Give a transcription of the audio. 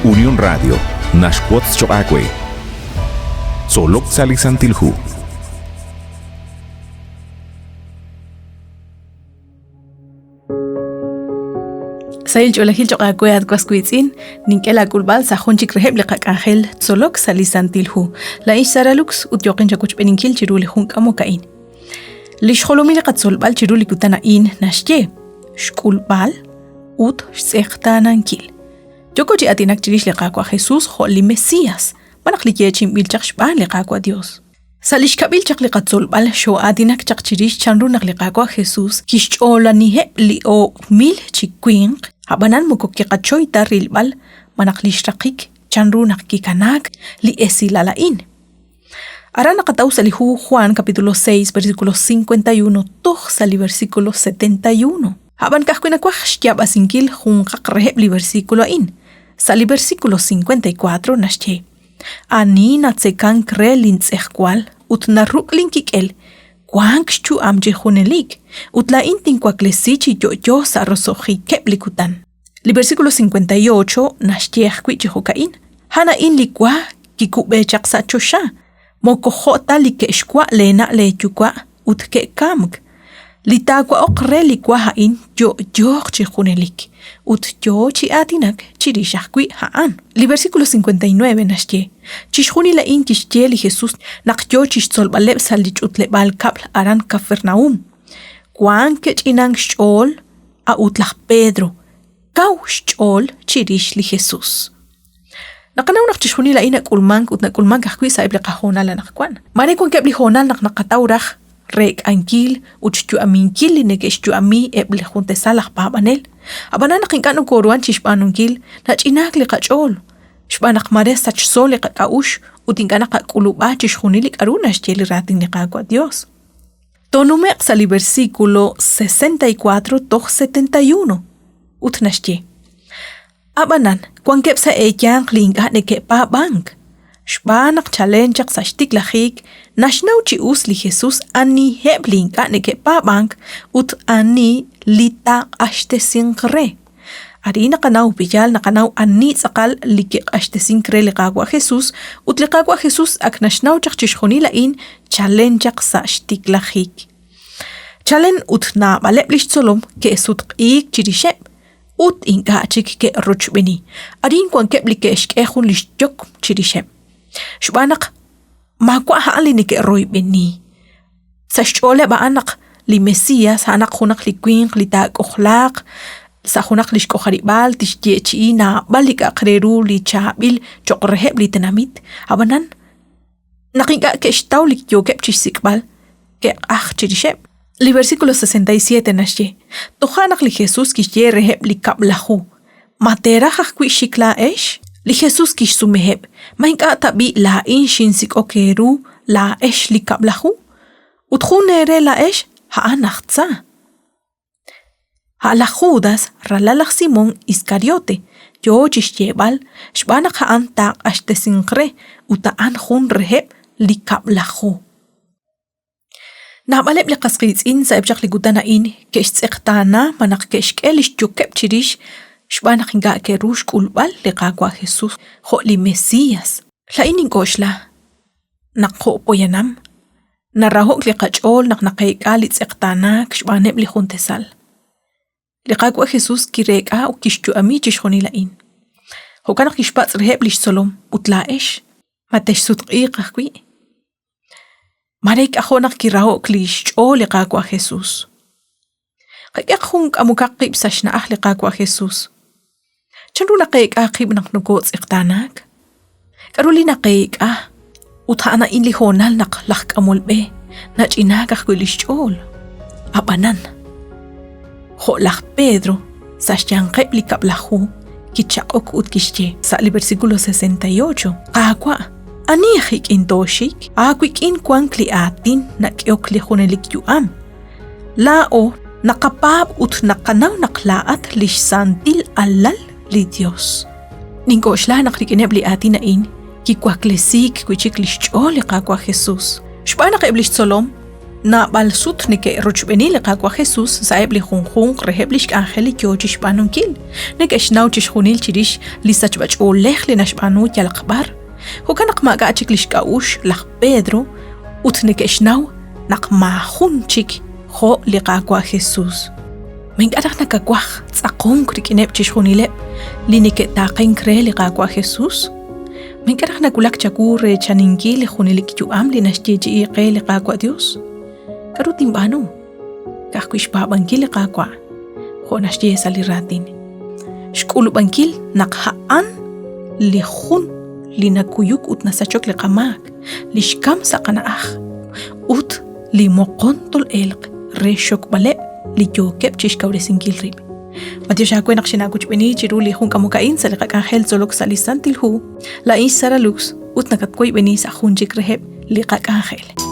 Unión Radio, Nashquatz Choacue. Solok Salisantilhu. Sail Jolahil Choacue at Quasquitzin, Ninkela Kulbal, Sahonchik Reheb Lekakangel, Solok Salisantilhu. La Isaralux, Utjokin Jakuch Beninkil, Chiruli Hunkamokain. Lishholomil Katsolbal, Chiruli Kutanain, Nashye, Shkulbal, Ut Sechtananquil. Yokochi atinak chirish leqaqua Jesús joli Mesías. Manaqlichim bilchaq shban leqaqua Dios. Salishkabil chaq leqatzolbal sho atinak chaq chirish chanrunak leqaqua Jesús kishchola nihe li o mil chikwinq. Habanan mukokiqachoy tarilbal manaqlishraqik chanrunak kikanak li esilalain. Ahora naqatausa lihu Juan capítulo 6 versículo 51 toj sali versículo 71. Haban kahkuinakwaj xyabasinkil junqaq reheb li versículo in. Sali versículo 54 nashche. Ani natsekan kre lintzehkwal ut narruklin kikel. Kuankchu amje junelik. Ut la intin kuaklesichi yo sa rosoji keplikutan. Li versículo 58 nashchehkwi chihokain. Hana in likwa kikubechak sa chosha. Mokohota li keshkwa lena lechukwa ut ke kamk. Litakwa okre likwa hain yo chihunelik. Ut yo chi atinak chirishakwi haan. Li versículo 59 nashye. Chishuni la in chishye li Jesús nak yo chishzolbaleb salich utlebal kapl aran Capernaum. Kwan ke chinang shol a utlach Pedro. Kau shol chirish li Jesús. Nakanaw nak chishuni la inak ulmang ut nak ulmang kahkwi sa ible kahonal anak kwan. Mane kwan kebli honal nak nakatawrach rek ankil uchtu aminkil linekeshtu ami eble junte salah pabanel. Abana nakinkano koruan chishpanunkil nach inak liqachol. Shbanak mare sach sol liqaush utinkana qakuluba chishunilik arunash cheli ratin liqaqua Dios. Tonumeq sali versículo 64 toj 71 utnashche. Abanan kwankep sa eyang linga neke pa bank. Shbanak challenge sa shtik lahik nashnaw chi us li Jesús ani hebling ka neke pa bank ut ani lita ashte sinkre. Ari nakanaw pijal nakanaw ani sakal like ashte sinkre liqaqwa Jesús ut liqaqwa Jesús ak nashnaw chak chishkhoni lain challenge sa shtik lahik. Chalen ut na maleblish solom ke sutqik chirishep ut inga chik ke ruchbeni. Ari kwankep like eshkehun lishjok chirishep. Shbanak magwa haali ni ke roy beni. Sa shole ba anak li Mesías anak hunak li kwing li tag okhlaq sa hunak li shkoharibal tishjechi na balik akreru li chabil chokreheb li tenamit abanan nakinga ke shtaw li yokep chisikbal ke chirisheb. Li versículo 67 nashe. Tohanak li Jesús kishye reheb li kablahu. Matera hakwi shikla esh. Li Jesús kish sumeheb, mainka tabi la in shinsik okeru la esh li kablahu. Utkhunere la esh haanachtza. Hala Judas ralalak Simon Iscariote, yo chishyebal, shbanak haan tak ashte sinkre, utaan hun reheb li kablahu. Nabaleb li qasqitzin sa ebjak li gudanain, kesh tsektana manak kesh kelish jukep chirish, Shbanak hinga ke rush kulbal liqaqwa Jesús jo li Mesías. La inin koshla. Nakho poyanam. Narahok liqachol naknaqayqa li tseqtanak shbaneb li juntesal. Liqaqwa Jesús kireka u kishtu ami chishkhoni lain. Hokanak kishpatz reheb li solom utlaesh. Matesh sutqiqaqwi. Marek ahonak kirahok li shchol liqaqwa Jesús. Qayak hung amukaqib sashna liqaqwa Jesús. Chanru naqayqaqib naknukots iqtanak. Karuli naqayqa. Utana inli honal naqlaq amulbe. Nachinaqaq kwilishchol. Abanan. Holaq Pedro. Sashyanqib li kablahu. Kichaqok utkishche. Sali versículo 68. Qaqwa. Anihik intoshik. Akwik in kwankli atin nakyok li hunelik yuam. Lao. Nakapab ut nakanaw naklaat lish santil alal li Dios. Ninkoshla nakrikineb li ati na in, kikwaklesik kwichik lish chol liqaqwa Jesús. Shba nakib lish solom, na balsut neke rochbeni le qaqwa Jesus saib li khunkhun reheblish angeli kyochish panunkil neke shnauchish khunil chirish lisachbach olekh li nashpanu yalqbar hukanaq ma gachiklish kaush laq Pedro utneke shnaw naq mahunchik kho li qaqwa Jesus min qadaq nakakwaj tsaqon krikineb chishkhunile li neke taqin kre li qaqwa Jesus min qadaq nakulak chakure chaninkil li khunilik yuam li nashtiji iqe li qaqwa Dios karutin bano kahkuish babankil qaqwa khonashti saliratin shkulu bankil naqhaan li khun li nakuyuk utnasachok li qamak li shkam saqanaah ut li moqontol elq reshok bale li yokep chishkawresinkil rib Matiyosha kwe naqshina kuchbeni chiru li hun kamukain sa liqaq angel zolok salisantil hu la isara lux ut nakatkoy beni sa hunjik reheb liqaq angel